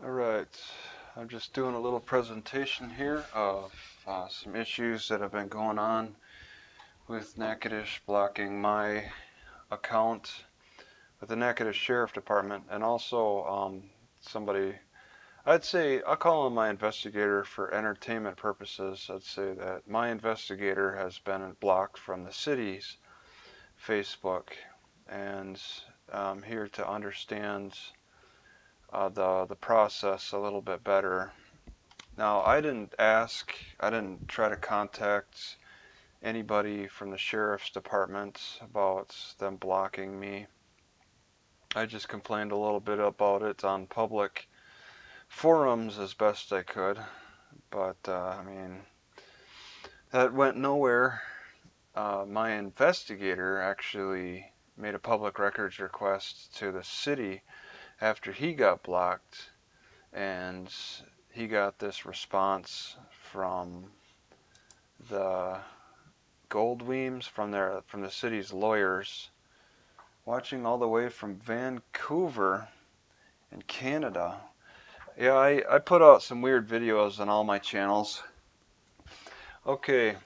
Alright, I'm just doing a little presentation here of some issues that have been going on with Natchitoches blocking my account with the Natchitoches Sheriff Department, and also somebody, I'll call him my investigator for entertainment purposes. I'd say that my investigator has been blocked from the city's Facebook, and I'm here to understand the process a little bit better. Now, I didn't try to contact anybody from the sheriff's department about them blocking me. I just complained a little bit about it on public forums as best I could, but I mean, that went nowhere. My investigator actually made a public records request to the city after he got blocked, and he got this response from the Gold Weems, from the city's lawyers, watching all the way from Vancouver in Canada. Yeah, I put out some weird videos on all my channels. Okay,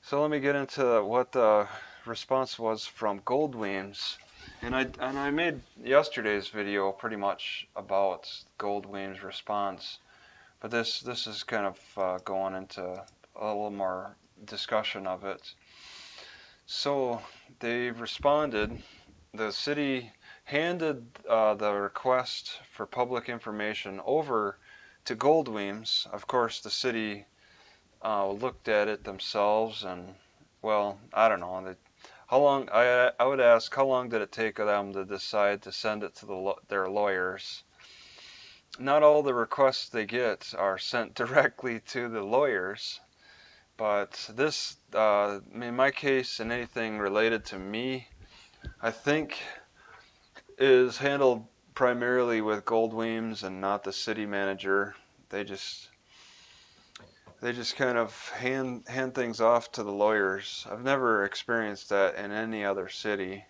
so let me get into what the response was from Gold Weems. And I made yesterday's video pretty much about Gold Weems' response, but this is kind of going into a little more discussion of it. So they responded. The city handed the request for public information over to Gold Weems. Of course, the city looked at it themselves, and well, I don't know. How long? I would ask, how long did it take them to decide to send it to their lawyers? Not all the requests they get are sent directly to the lawyers, but this, in my case, and anything related to me, I think is handled primarily with Gold Weems and not the city manager. They just kind of hand things off to the lawyers. I've never experienced that in any other city,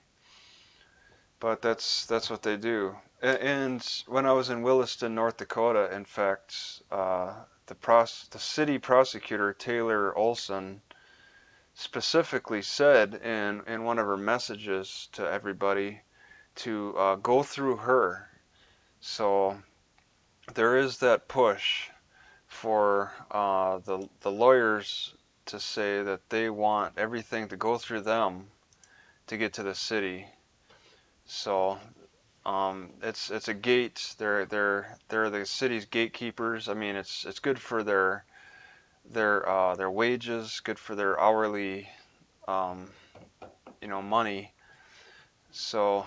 but that's what they do. And when I was in Williston, North Dakota, in fact, the city prosecutor Taylor Olson specifically said in one of her messages to everybody to go through her. So there is that push for the lawyers to say that they want everything to go through them to get to the city. So it's a gate. They're the city's gatekeepers. I mean, it's good for their wages, good for their hourly um, money. So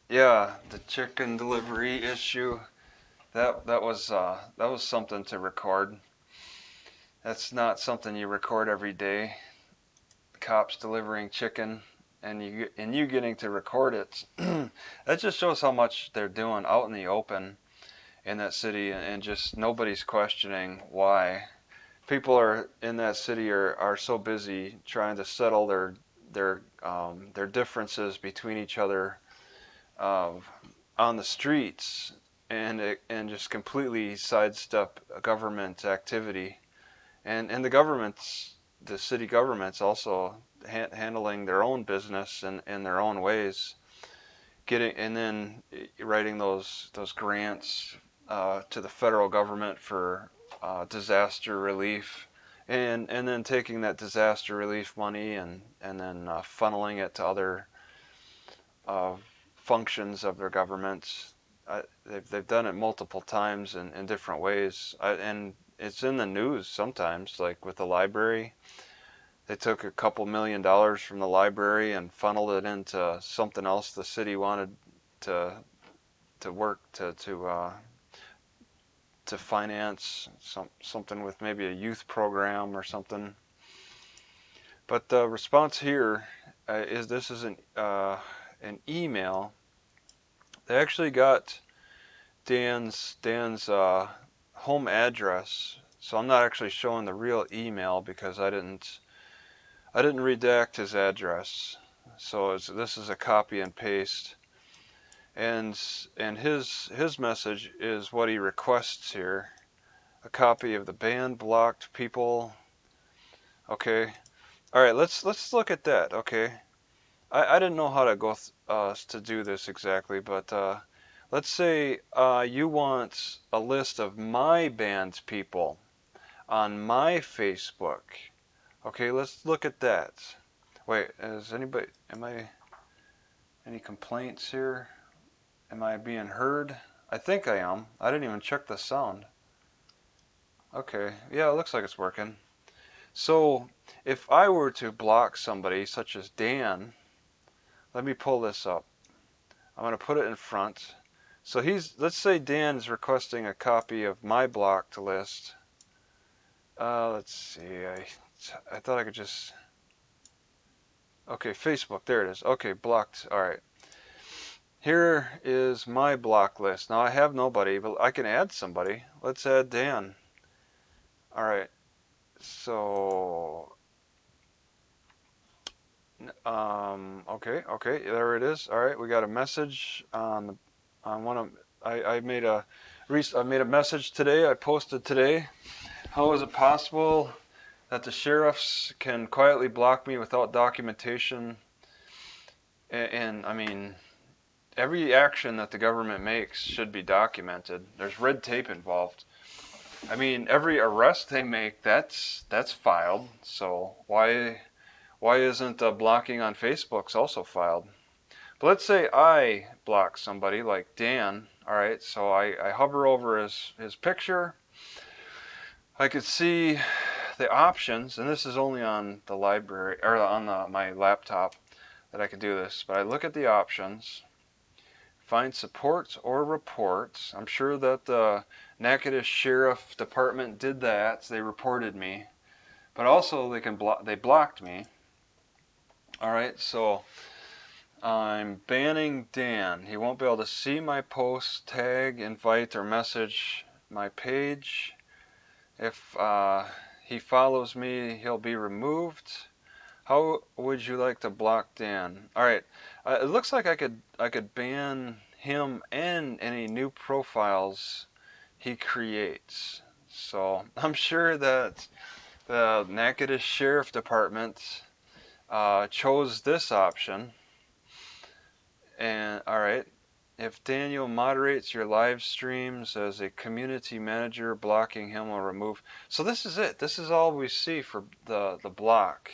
yeah, the chicken delivery issue, that was something to record. That's not something you record every day. Cops delivering chicken and you getting to record it. That just shows how much they're doing out in the open in that city, and just nobody's questioning why. People are in that city are so busy trying to settle their differences between each other uh, on the streets, and just completely sidestep government activity, and the city governments also handling their own business in their own ways, getting and then writing those grants to the federal government for disaster relief, and then taking that disaster relief money and then funneling it to other uh, functions of their governments. They've done it multiple times in different ways, and it's in the news sometimes, like with the library. They took a couple $1 million from the library and funneled it into something else the city wanted to work to finance something with maybe a youth program or something. But the response here is this is an email. They actually got Dan's home address, so I'm not actually showing the real email because I didn't redact his address. So this is a copy and paste, and his message is what he requests here: a copy of the banned blocked people. Okay, all right, let's look at that. Okay, I didn't know how to go to do this exactly, but let's say you want a list of my banned people on my Facebook. Okay, let's look at that. Wait, is anybody, any complaints here? Am I being heard? I think I am. I didn't even check the sound. Okay, yeah, it looks like it's working. So, if I were to block somebody, such as Dan, let me pull this up. I'm going to put it in front. So let's say Dan's requesting a copy of my blocked list. Let's see, I thought I could just, okay, Facebook, there it is. Okay, blocked, all right. Here is my block list. Now I have nobody, but I can add somebody. Let's add Dan. All right, so, okay, there it is. All right, we got a message on one of, I made a message today, I posted today. How is it possible that the sheriffs can quietly block me without documentation? And I mean, every action that the government makes should be documented. There's red tape involved. I mean, every arrest they make, that's filed. So why isn't blocking on Facebook's also filed? But let's say I block somebody like Dan. All right, so I hover over his picture. I could see the options, and this is only on the library or on my laptop that I could do this. But I look at the options. Find supports or reports. I'm sure that the Natchitoches Sheriff Department did that. So they reported me, but also they blocked me. All right, so I'm banning Dan. He won't be able to see my post, tag, invite, or message my page. If he follows me, he'll be removed. How would you like to block Dan? All right, it looks like I could ban him and any new profiles he creates. So I'm sure that the Natchitoches Sheriff Department chose this option. And all right, if Daniel moderates your live streams as a community manager, blocking him will remove. So this is it. This is all we see for the block.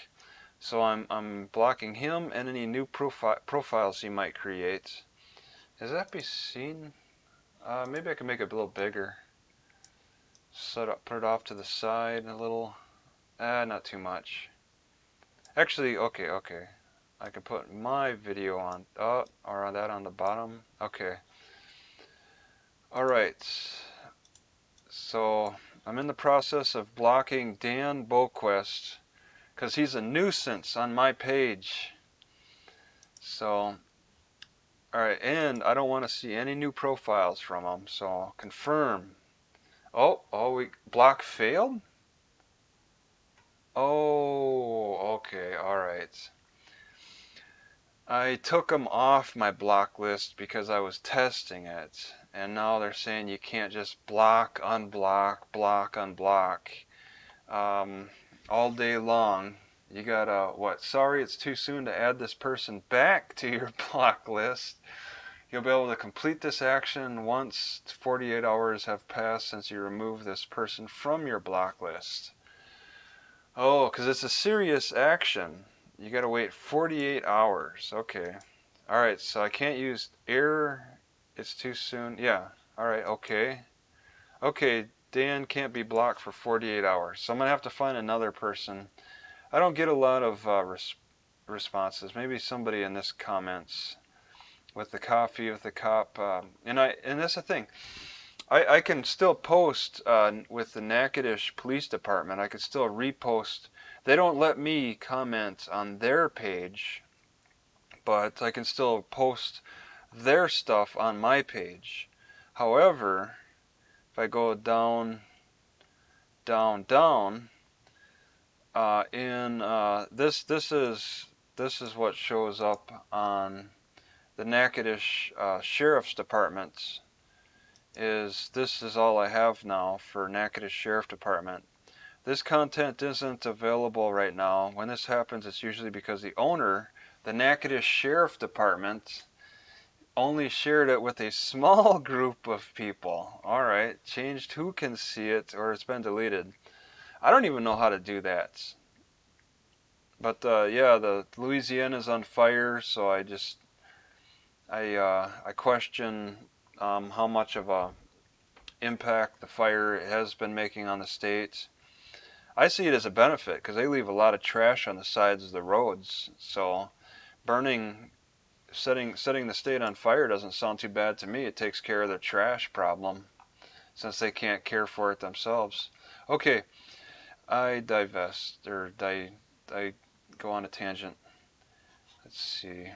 So I'm blocking him and any new profiles he might create. Does that be seen? Maybe I can make it a little bigger. Put it off to the side a little. Not too much. Actually, okay. I can put my video on, or that on the bottom. Okay. All right. So I'm in the process of blocking Dan Boquist because he's a nuisance on my page. So, all right, and I don't want to see any new profiles from him. So confirm. We block failed. Oh, okay, all right. I took him off my block list because I was testing it, and now they're saying you can't just block, unblock, block, unblock, all day long. You gotta, what, sorry it's too soon to add this person back to your block list. You'll be able to complete this action once 48 hours have passed since you removed this person from your block list. Oh, because it's a serious action. You gotta wait 48 hours. Okay. Alright, so I can't use error. It's too soon. Yeah. Alright, okay. Okay, Dan can't be blocked for 48 hours. So I'm gonna have to find another person. I don't get a lot of responses. Maybe somebody in this comments with the coffee with the cop. And that's the thing. I can still post with the Natchitoches Police Department. I could still repost. They don't let me comment on their page, but I can still post their stuff on my page. However, if I go down, in this is what shows up on the Natchitoches Sheriff's Department this is all I have now for Natchitoches Sheriff Department. This content isn't available right now. When this happens, it's usually because the owner, the Natchitoches Sheriff Department, only shared it with a small group of people. Alright, changed who can see it, or it's been deleted. I don't even know how to do that. But yeah, the Louisiana is on fire, so I question how much of a impact the fire has been making on the state. I see it as a benefit because they leave a lot of trash on the sides of the roads. So setting the state on fire doesn't sound too bad to me. It takes care of the trash problem since they can't care for it themselves. Okay, I divest, or I go on a tangent. Let's see.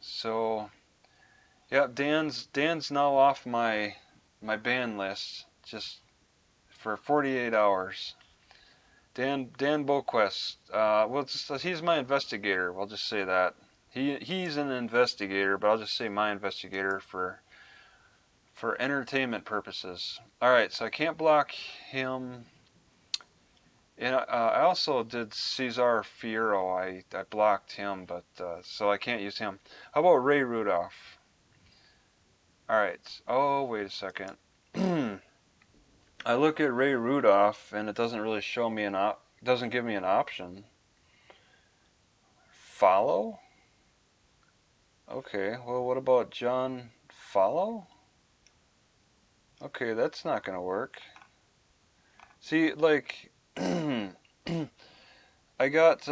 So yeah, Dan's now off my ban list just for 48 hours. Dan Boquist. He's my investigator. We'll just say that. He's an investigator, but I'll just say my investigator for entertainment purposes. All right, so I can't block him. And I also did Cesar Fierro. I blocked him, but so I can't use him. How about Ray Rudolph? All right. Oh, wait a second. I look at Ray Rudolph, and it doesn't really show me doesn't give me an option. Follow? Okay. Well, what about John Follow? Okay, that's not gonna work. See, like, I got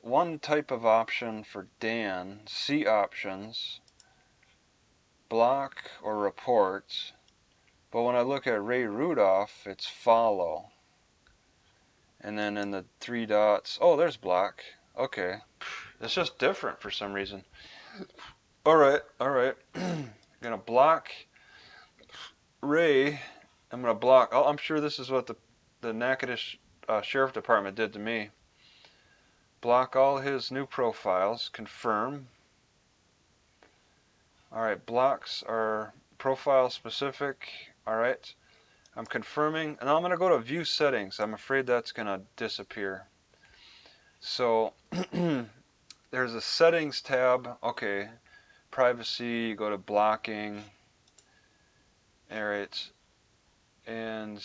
one type of option for Dan. See options, block or report. But when I look at Ray Rudolph, it's follow. And then in the 3 dots, oh, there's block. Okay. It's just different for some reason. Alright. I'm gonna block Ray. I'm gonna block. Oh, I'm sure this is what the Natchitoches Sheriff Department did to me. Block all his new profiles. Confirm. Alright, blocks are profile specific. Alright. I'm confirming. And now I'm going to go to view settings. I'm afraid that's going to disappear. So there's a settings tab. Okay. Privacy. You go to blocking. Alright. And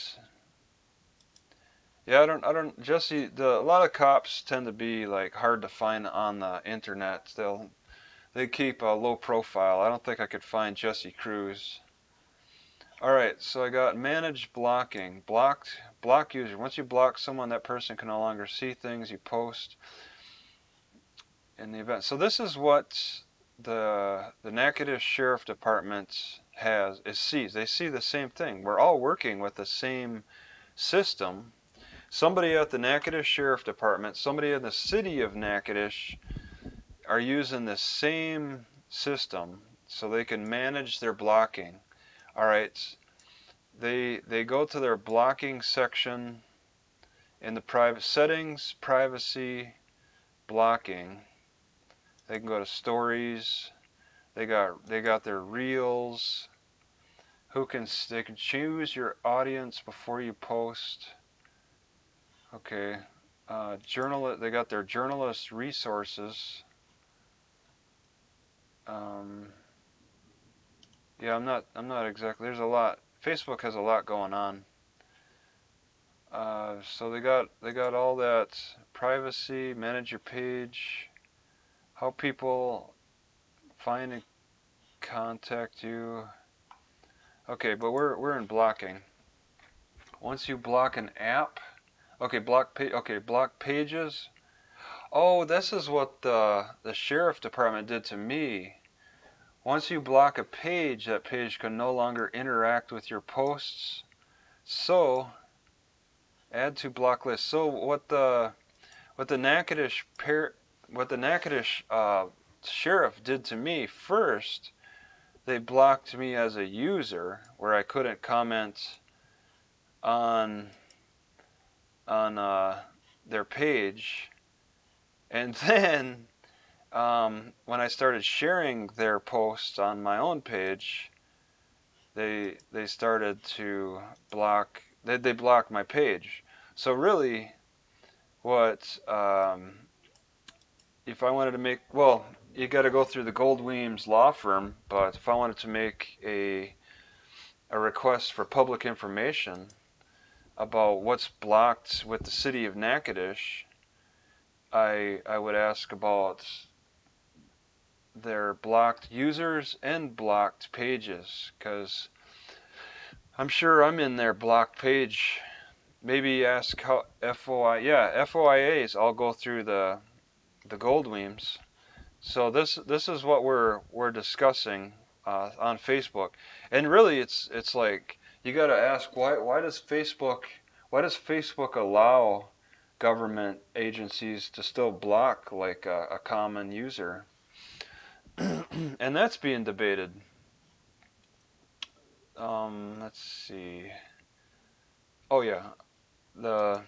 yeah, Jesse, a lot of cops tend to be like hard to find on the internet. They keep a low profile. I don't think I could find Jesse Cruz. Alright, so I got manage blocking. Block user. Once you block someone, that person can no longer see things you post in the event. So this is what the Natchitoches Sheriff Department sees. They see the same thing. We're all working with the same system. Somebody at the Natchitoches Sheriff Department, somebody in the city of Natchitoches are using the same system so they can manage their blocking. Alright, they go to their blocking section in the private settings, privacy, blocking. They can go to stories. They got their reels. They can choose your audience before you post. Okay, they got their journalist resources. Yeah, I'm not exactly. There's a lot. Facebook has a lot going on. So they got all that privacy, manage your page, how people find and contact you. Okay, but we're in blocking. Once you block an app, okay, block pages. Oh, this is what the sheriff department did to me. Once you block a page, that page can no longer interact with your posts. So, add to block list. So what the Natchitoches sheriff did to me first, they blocked me as a user where I couldn't comment on their page, and then when I started sharing their posts on my own page, they started to block. They blocked my page. So really, what if I wanted to make? Well, you got to go through the Gold Weems law firm. But if I wanted to make a request for public information about what's blocked with the city of Natchitoches, I would ask about their blocked users and blocked pages, because I'm sure I'm in their blocked page. Maybe ask how FOIAs all go through the Gold Weems. So this is what we're discussing on Facebook, and really it's like you got to ask why does Facebook allow government agencies to still block like a common user, and that's being debated. Let's see. Oh yeah, the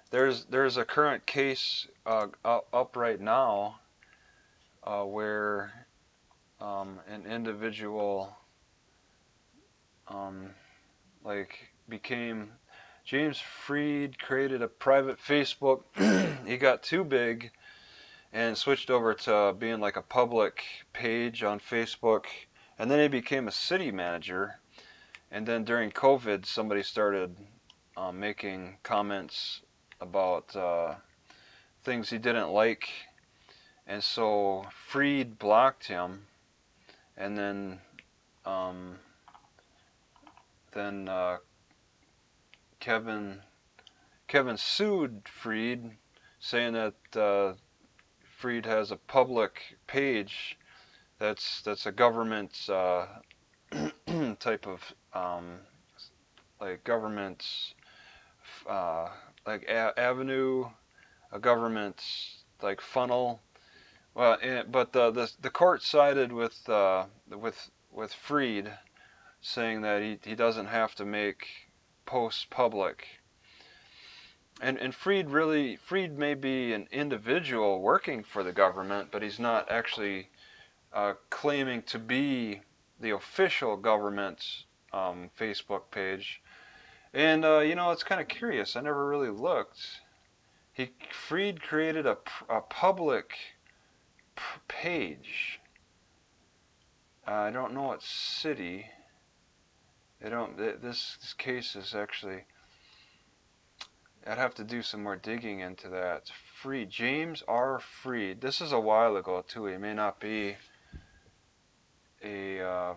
there's a current case up right now where an individual like became James Freed created a private Facebook. He got too big and switched over to being like a public page on Facebook, and then he became a city manager. And then during COVID, somebody started making comments about things he didn't like, and so Freed blocked him, and then Kevin sued Freed, saying that Freed has a public page that's a government type of like government like avenue, a government like funnel. Well, but the court sided with Freed, saying that he doesn't have to make posts public. And Freed may be an individual working for the government, but he's not actually claiming to be the official government Facebook page. And it's kind of curious. I never really looked. Freed created a public page. I don't know what city. I don't. This case is actually. I'd have to do some more digging into that. Freed, James R. Freed. This is a while ago too. He may not be a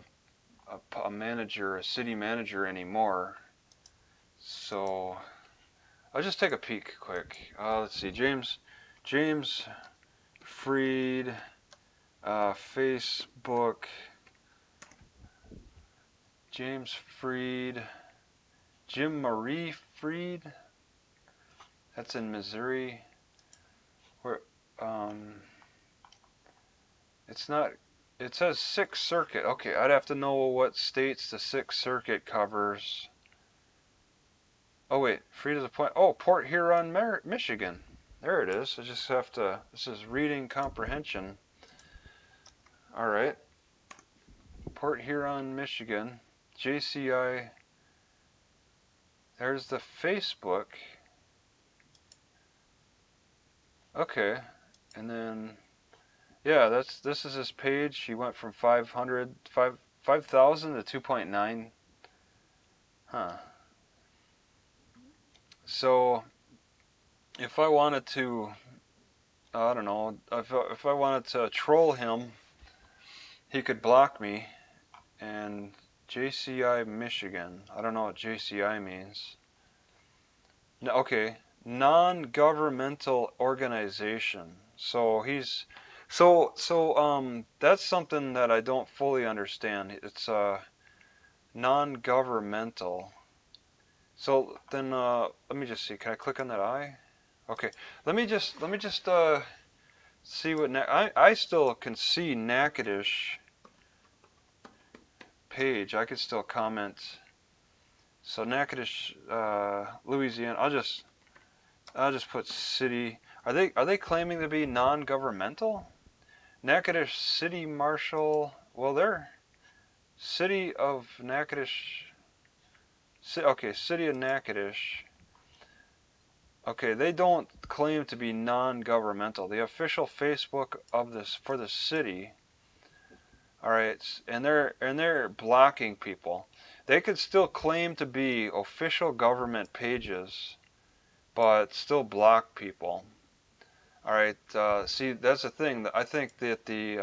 manager, a city manager anymore. So I'll just take a peek quick. Let's see, James Freed, Facebook. James Freed, Jim Marie Freed. That's in Missouri. Where it's not. It says Sixth Circuit. Okay, I'd have to know what states the Sixth Circuit covers. Oh wait, Freed is a point. Oh, Port Huron, Michigan. There it is. I just have to. This is reading comprehension. All right. Port Huron, Michigan. JCI. There's the Facebook. Okay, and then yeah, this is his page. He went from 5,000 to 2.9. Huh. So if I wanted to, I don't know, if I wanted to troll him, he could block me. And JCI Michigan. I don't know what JCI means. No, okay, non-governmental organization. So that's something that I don't fully understand. It's non-governmental. So then let me just see. Can I click on that eye? Okay. Let me just see what I still can see Natchitoches page. I could still comment. So Natchitoches, Louisiana. I'll just put city. Are they claiming to be non-governmental? Natchitoches City Marshal. Well, they're City of Natchitoches. Okay, City of Natchitoches. Okay, they don't claim to be non-governmental. The official Facebook of this for the city. All right, and they're blocking people. They could still claim to be official government pages, but still block people. All right, see, that's the thing. I think that the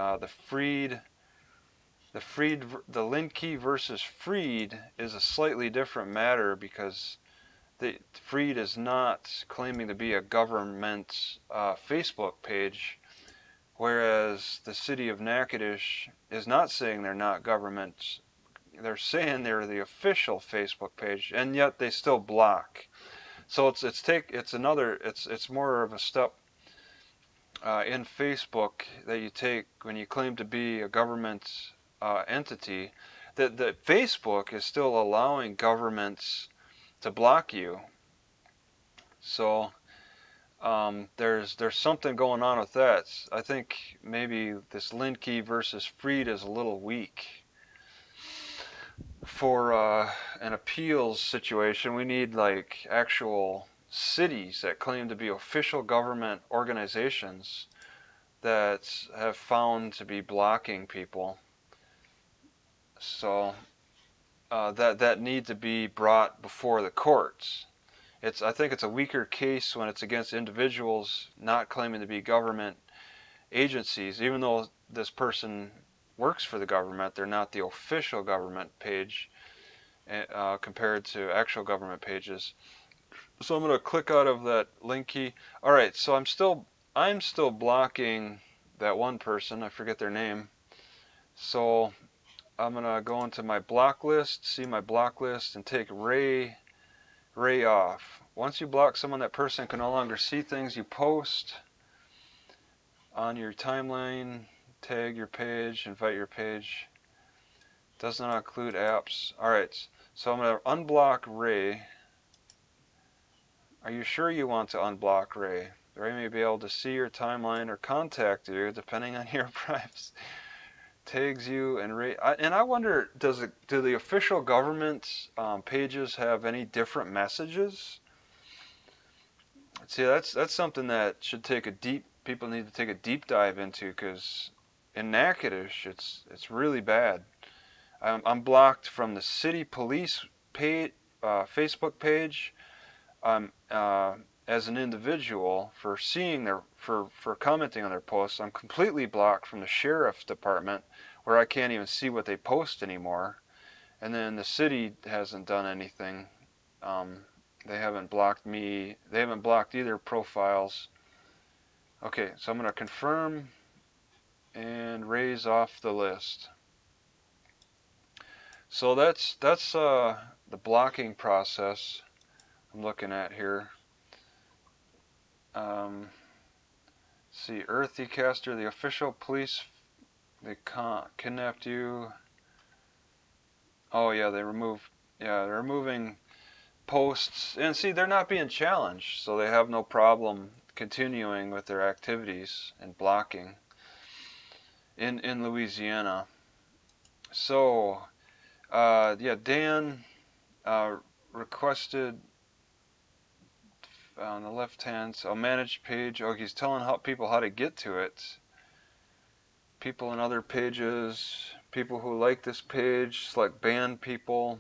Linkey versus Freed is a slightly different matter because the Freed is not claiming to be a government Facebook page, whereas the city of Natchitoches is not saying they're not government. They're saying they're the official Facebook page, and yet they still block. So it's more of a step in Facebook that you take when you claim to be a government entity. That Facebook is still allowing governments to block you. So there's something going on with that. I think maybe this Linkey versus Freed is a little weak. For an appeals situation, we need like actual cities that claim to be official government organizations that have found to be blocking people. So that need to be brought before the courts. I think it's a weaker case when it's against individuals not claiming to be government agencies, even though this person works for the government. They're not the official government page compared to actual government pages. So I'm going to click out of that link key. All right, so I'm still blocking that one person. I forget their name. So I'm going to go into my block list, see my block list, and take Ray off. Once you block someone, that person can no longer see things you post on your timeline, tag your page, invite your page. Does not include apps. Alright, so I'm going to unblock Ray. Are you sure you want to unblock Ray? Ray may be able to see your timeline or contact you depending on your privacy. Tags you and Ray. And I wonder, do the official government pages have any different messages? See, that's something that should people need to take a deep dive into, because in Natchitoches it's really bad. I'm blocked from the city police Facebook page as an individual for seeing for commenting on their posts. I'm completely blocked from the sheriff's department, where I can't even see what they post anymore. And then the city hasn't done anything. They haven't blocked me. They haven't blocked either profiles. Okay, so I'm going to confirm and raise off the list. So that's the blocking process I'm looking at here. See, Earthy Caster, the official police, they kidnapped you. Oh yeah, they're removing posts, and see, they're not being challenged, so they have no problem continuing with their activities and blocking in Louisiana. So yeah, Dan requested on the left hand, so manage page. Oh, he's telling people how to get to it. People in other pages, people who like this page, select ban people.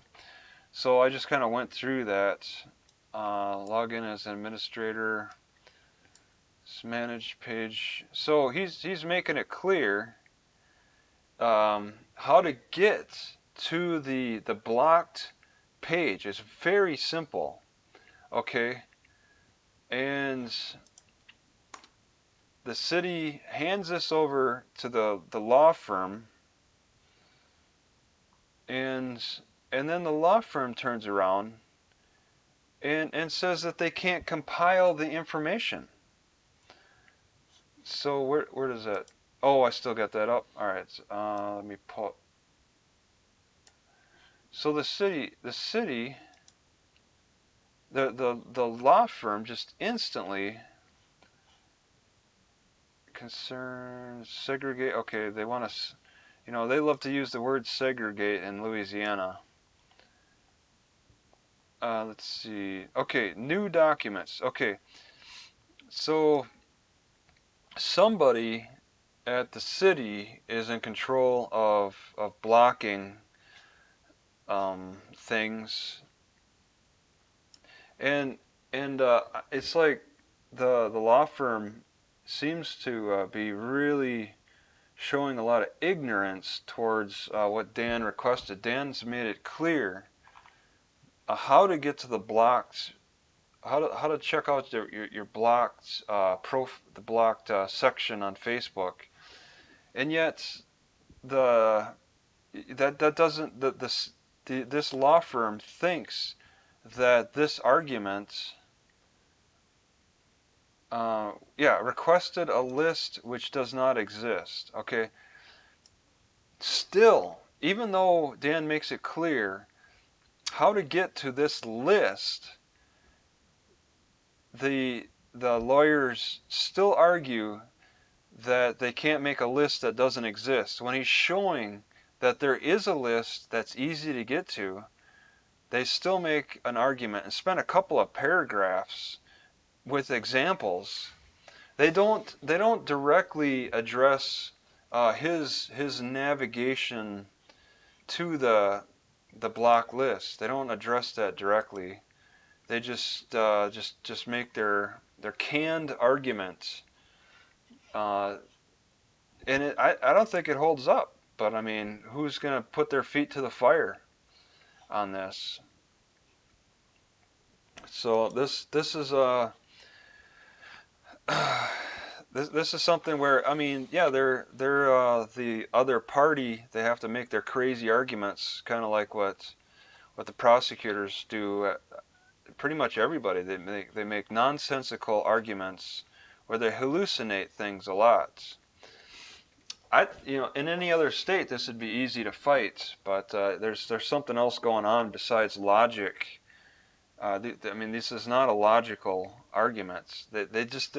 So I just kind of went through that. Log in as an administrator. Manage page. So he's making it clear how to get to the blocked page. It's very simple. Okay. And the city hands this over to the law firm, and then the law firm turns around and says that they can't compile the information. So where does that? Oh, I still got that up. All right, let me pull. So the law firm just instantly concerns segregate. Okay, they want to, they love to use the word segregate in Louisiana. Let's see. Okay, new documents. Okay, so somebody at the city is in control of blocking things, and it's like the law firm seems to be really showing a lot of ignorance towards what Dan requested. Dan's made it clear how to get to the blocked, how to check out your blocked the blocked section on Facebook, and yet the that doesn't this law firm thinks that this argument requested a list which does not exist. Okay, still, even though Dan makes it clear how to get to this list, the lawyers still argue that they can't make a list that doesn't exist. When he's showing that there is a list that's easy to get to, they still make an argument and spend a couple of paragraphs with examples. They don't directly address his navigation to the block list. They don't address that directly. They just make their canned arguments, and I don't think it holds up. But I mean, who's gonna put their feet to the fire on this? So this is a this is something where, I mean, yeah, they're the other party. They have to make their crazy arguments, kind of like what the prosecutors do. Pretty much everybody, they make nonsensical arguments where they hallucinate things a lot. In any other state this would be easy to fight, but there's something else going on besides logic. I mean, this is not a logical argument. They just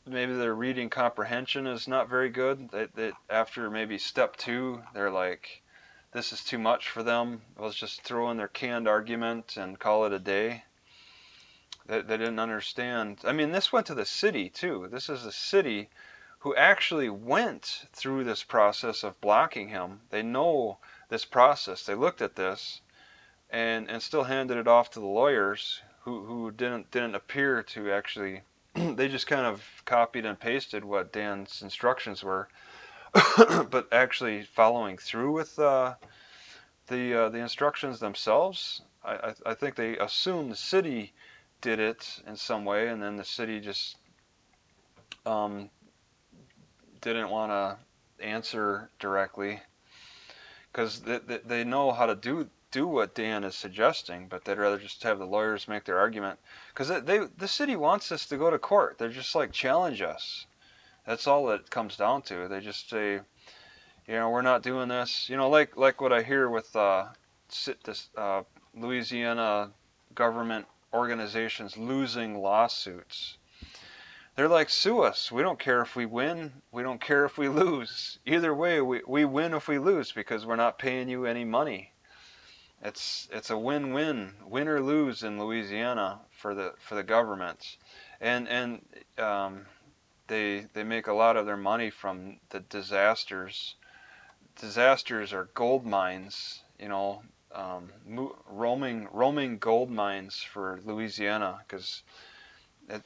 maybe their reading comprehension is not very good. They after maybe step 2, they're like, this is too much for them. Let's just throw in their canned argument and call it a day. They didn't understand. I mean, this went to the city too. This is the city who actually went through this process of blocking him. They know this process. They looked at this and still handed it off to the lawyers who didn't appear to actually they just kind of copied and pasted what Dan's instructions were, but actually following through with the instructions themselves. I think they assumed the city did it in some way, and then the city just didn't want to answer directly because they know how to do what Dan is suggesting, but they'd rather just have the lawyers make their argument because the city wants us to go to court. They're just like, challenge us. That's all it comes down to. They just say, we're not doing this. Like what I hear with this Louisiana government organizations losing lawsuits. They're like, sue us. We don't care if we win. We don't care if we lose. Either way, we win if we lose because we're not paying you any money. It's a win-win, win or lose in Louisiana for the government, and they make a lot of their money from the disasters. Disasters are gold mines, roaming gold mines for Louisiana because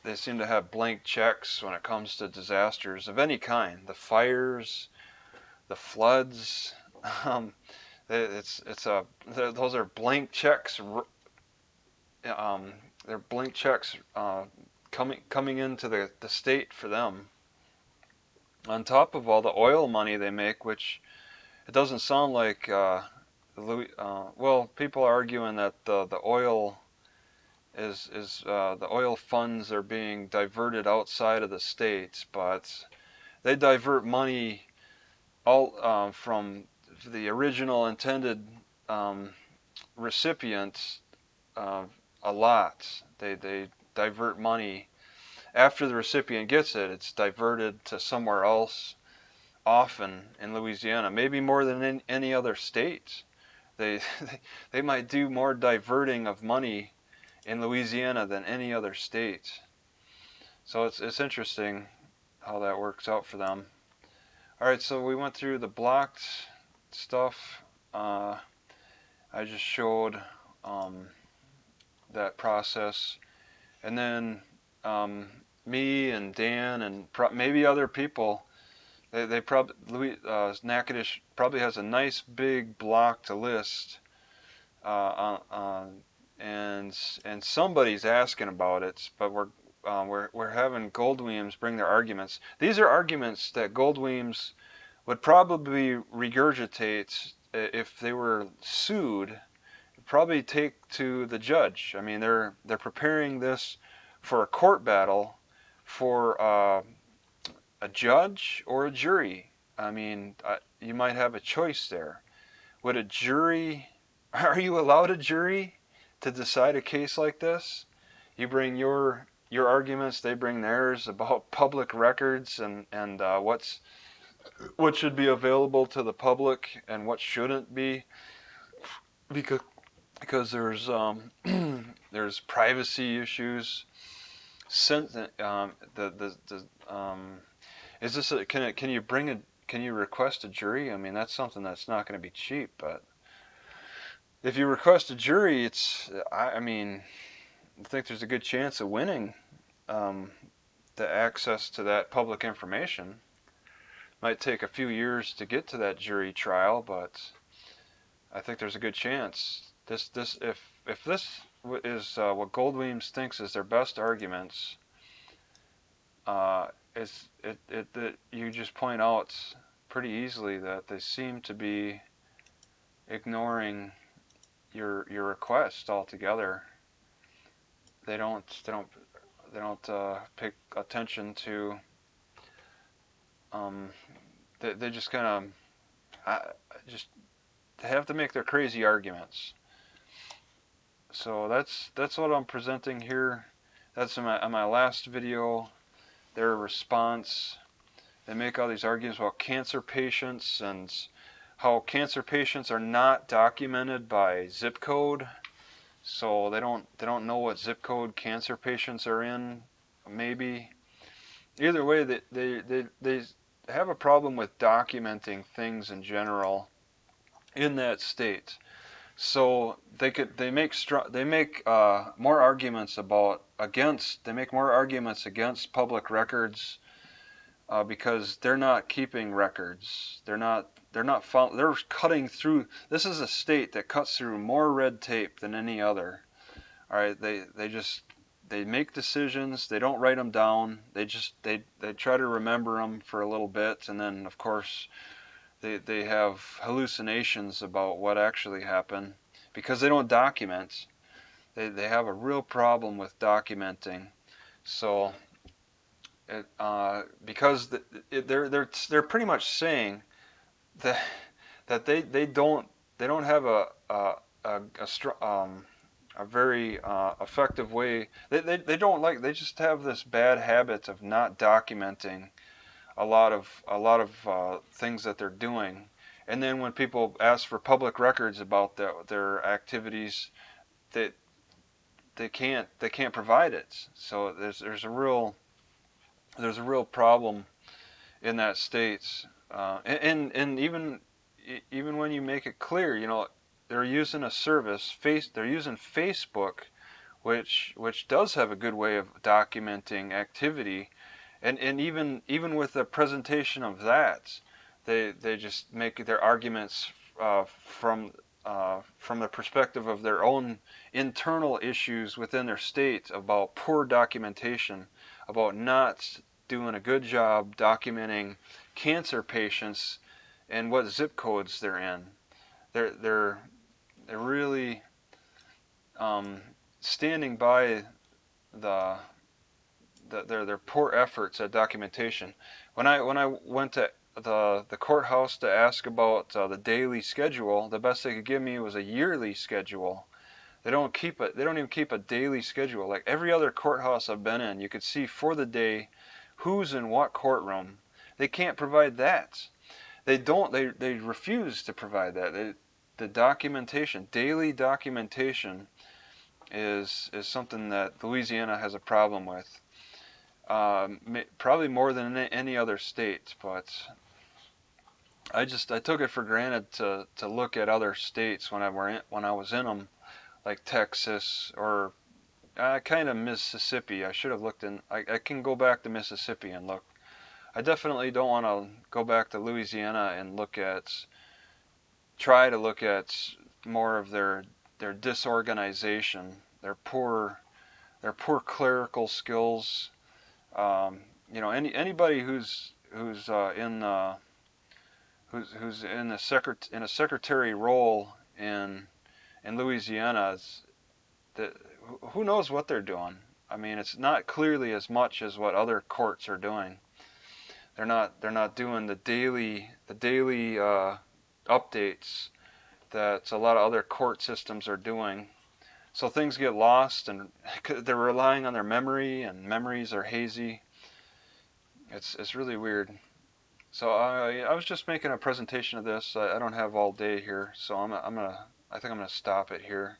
they seem to have blank checks when it comes to disasters of any kind. The fires, the floods. Those are blank checks. They're blank checks coming into the state for them. On top of all the oil money they make, which it doesn't sound like. Well, people are arguing that the oil is the oil funds are being diverted outside of the state, but they divert money all from the original intended recipient a lot. They divert money, after the recipient gets it, it's diverted to somewhere else, often in Louisiana, maybe more than in any other state. They they might do more diverting of money in Louisiana than any other state. So it's interesting how that works out for them. All right, so we went through the blocked stuff. I just showed that process, and then me and Dan and maybe other people, they probably Natchitoches probably has a nice big blocked list, and somebody's asking about it, but we're having Gold Weems bring their arguments. These are arguments that Gold Weems would probably regurgitate if they were sued. Probably take to the judge. I mean, they're preparing this for a court battle for a judge or a jury. I mean, you might have a choice there. Would a jury? Are you allowed a jury to decide a case like this? You bring your arguments, they bring theirs about public records and what should be available to the public and what shouldn't be, because there's there's privacy issues. Is this can you request a jury? I mean, that's something that's not going to be cheap, but if you request a jury, I mean, I think there's a good chance of winning the access to that public information. Might take a few years to get to that jury trial, but I think there's a good chance. If this is what Gold Weems thinks is their best arguments, you just point out pretty easily that they seem to be ignoring your request altogether. They don't pay attention to. They just kind of just have to make their crazy arguments. So that's what I'm presenting here. That's in my last video. Their response. They make all these arguments about cancer patients and how cancer patients are not documented by zip code. So they don't know what zip code cancer patients are in. Maybe. Either way, they have a problem with documenting things in general in that state. So they make more arguments against public records because they're not keeping records. They're cutting through. This is a state that cuts through more red tape than any other. All right, they make decisions. They don't write them down. They try to remember them for a little bit, and then of course they have hallucinations about what actually happened because they don't document. They have a real problem with documenting. So because they're pretty much saying that they don't have a very effective way. They just have this bad habit of not documenting a lot of things that they're doing, and then when people ask for public records about their activities, they can't provide it. So there's a real problem in that state, and even when you make it clear, you know, they're using a service, they're using Facebook, which does have a good way of documenting activity, and even with the presentation of that, they just make their arguments from the perspective of their own internal issues within their state about poor documentation, about not doing a good job documenting cancer patients and what zip codes they're in. They're really standing by their poor efforts at documentation. When I went to the courthouse to ask about the daily schedule, the best they could give me was a yearly schedule. They don't keep it. They don't even keep a daily schedule. Like every other courthouse I've been in, you could see for the day who's in what courtroom. They can't provide that. They don't. They refuse to provide that. The documentation, daily documentation, is something that Louisiana has a problem with. Probably more than any other state, but I took it for granted to look at other states when I was in them, like Texas or kind of Mississippi. I should have looked in. I can go back to Mississippi and look. I definitely don't want to go back to Louisiana and try to look at more of their disorganization, their poor clerical skills. Anybody who's in a secretary role in Louisiana, who knows what they're doing? I mean, it's not clearly as much as what other courts are doing. They're not doing the daily updates that a lot of other court systems are doing. So things get lost, and they're relying on their memory, and memories are hazy. It's really weird. So I was just making a presentation of this. I don't have all day here, so I think I'm gonna stop it here.